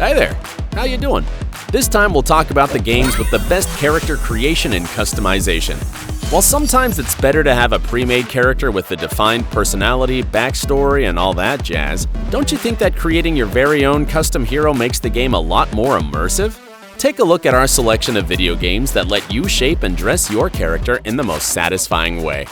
Hey there, how you doing? This time we'll talk about the games with the best character creation and customization. While sometimes it's better to have a pre-made character with a defined personality, backstory, and all that jazz, don't you think that creating your very own custom hero makes the game a lot more immersive? Take a look at our selection of video games that let you shape and dress your character in the most satisfying way.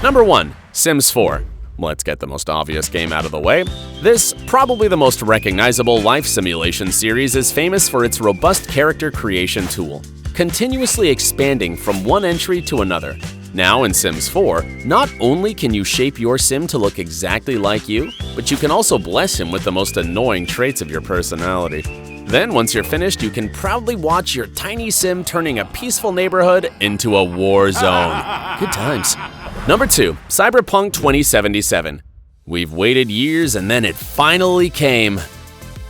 Number 1. Sims 4. Let's get the most obvious game out of the way. This, probably the most recognizable life simulation series, is famous for its robust character creation tool, continuously expanding from one entry to another. Now in Sims 4, not only can you shape your sim to look exactly like you, but you can also bless him with the most annoying traits of your personality. Then, once you're finished, you can proudly watch your tiny sim turning a peaceful neighborhood into a war zone. Good times. Number 2. Cyberpunk 2077. We've waited years and then it finally came.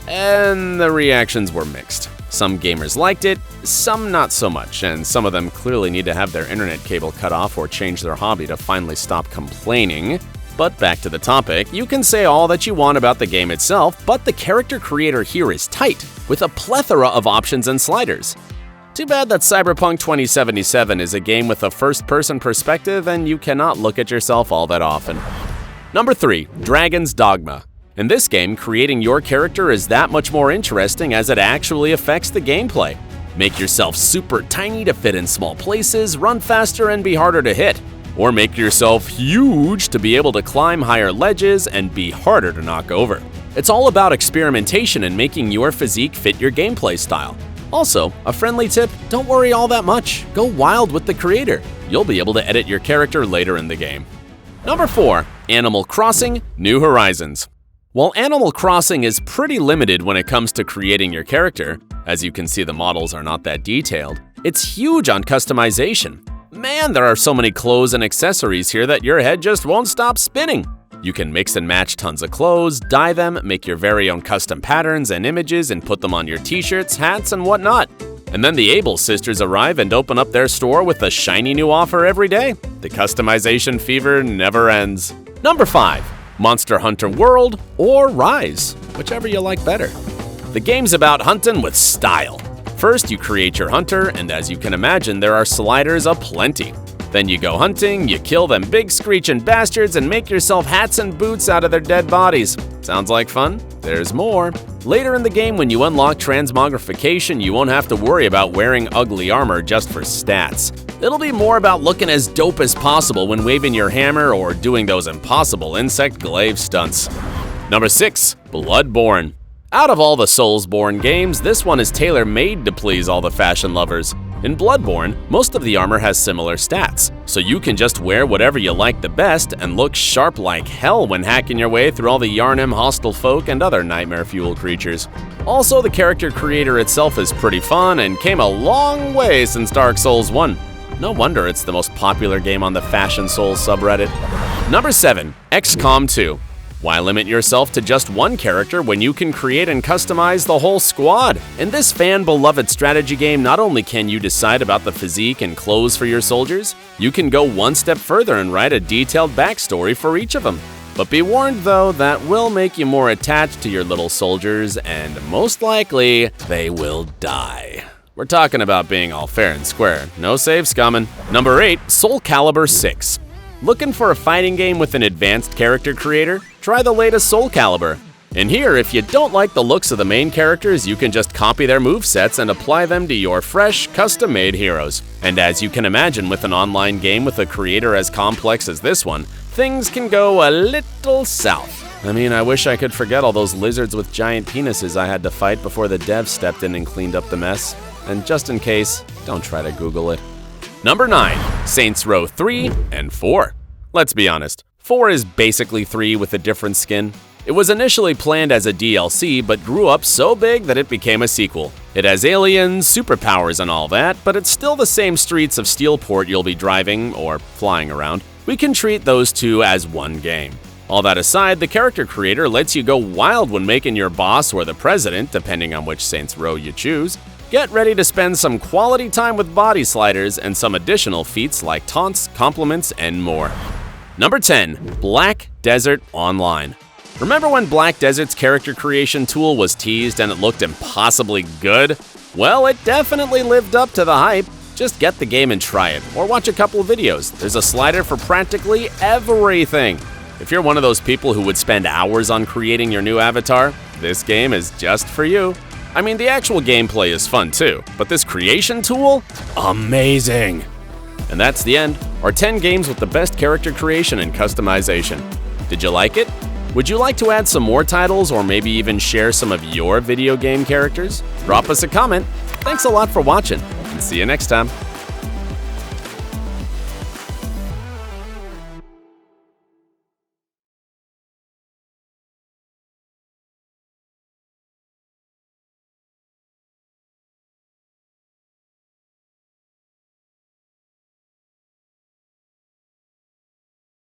And the reactions were mixed. Some gamers liked it, some not so much, and some of them clearly need to have their internet cable cut off or change their hobby to finally stop complaining. But back to the topic, you can say all that you want about the game itself, but the character creator here is tight, with a plethora of options and sliders. Too bad that Cyberpunk 2077 is a game with a first-person perspective and you cannot look at yourself all that often. Number 3. Dragon's Dogma. In this game, creating your character is that much more interesting as it actually affects the gameplay. Make yourself super tiny to fit in small places, run faster, and be harder to hit. Or make yourself huge to be able to climb higher ledges and be harder to knock over. It's all about experimentation and making your physique fit your gameplay style. Also, a friendly tip, don't worry all that much. Go wild with the creator. You'll be able to edit your character later in the game. Number 4. Animal Crossing: New Horizons. While Animal Crossing is pretty limited when it comes to creating your character, as you can see the models are not that detailed, it's huge on customization. Man, there are so many clothes and accessories here that your head just won't stop spinning. You can mix and match tons of clothes, dye them, make your very own custom patterns and images and put them on your t-shirts, hats, and whatnot. And then the Able sisters arrive and open up their store with a shiny new offer every day. The customization fever never ends. Number 5. Monster Hunter World or Rise, whichever you like better. The game's about hunting with style. First, you create your hunter, and as you can imagine, there are sliders aplenty. Then you go hunting, you kill them big screeching bastards, and make yourself hats and boots out of their dead bodies. Sounds like fun? There's more. Later in the game, when you unlock transmogrification, you won't have to worry about wearing ugly armor just for stats. It'll be more about looking as dope as possible when waving your hammer or doing those impossible insect glaive stunts. Number 6. Bloodborne. Out of all the Soulsborne games, this one is tailor-made to please all the fashion lovers. In Bloodborne, most of the armor has similar stats, so you can just wear whatever you like the best and look sharp like hell when hacking your way through all the Yharnam hostile folk and other nightmare-fueled creatures. Also, the character creator itself is pretty fun and came a long way since Dark Souls 1. No wonder it's the most popular game on the Fashion Souls subreddit. Number 7. XCOM 2. Why limit yourself to just one character when you can create and customize the whole squad? In this fan-beloved strategy game, not only can you decide about the physique and clothes for your soldiers, you can go one step further and write a detailed backstory for each of them. But be warned though, that will make you more attached to your little soldiers, and most likely, they will die. We're talking about being all fair and square, no saves coming. Number 8. Soul Calibur VI. Looking for a fighting game with an advanced character creator? Try the latest Soul Calibur. In here, if you don't like the looks of the main characters, you can just copy their movesets and apply them to your fresh, custom-made heroes. And as you can imagine with an online game with a creator as complex as this one, things can go a little south. I mean, I wish I could forget all those lizards with giant penises I had to fight before the devs stepped in and cleaned up the mess. And just in case, don't try to Google it. Number 9. Saints Row 3 and 4. Let's be honest, 4 is basically 3 with a different skin. It was initially planned as a DLC, but grew up so big that it became a sequel. It has aliens, superpowers, and all that, but it's still the same streets of Steelport you'll be driving or flying around. We can treat those two as one game. All that aside, the character creator lets you go wild when making your boss or the president, depending on which Saints Row you choose. Get ready to spend some quality time with body sliders and some additional feats like taunts, compliments, and more. Number 10. Black Desert Online. Remember when Black Desert's character creation tool was teased and it looked impossibly good? Well, it definitely lived up to the hype. Just get the game and try it, or watch a couple of videos. There's a slider for practically everything. If you're one of those people who would spend hours on creating your new avatar, this game is just for you. I mean, the actual gameplay is fun too, but this creation tool? Amazing! And that's the end, our 10 games with the best character creation and customization. Did you like it? Would you like to add some more titles or maybe even share some of your video game characters? Drop us a comment. Thanks a lot for watching, and see you next time.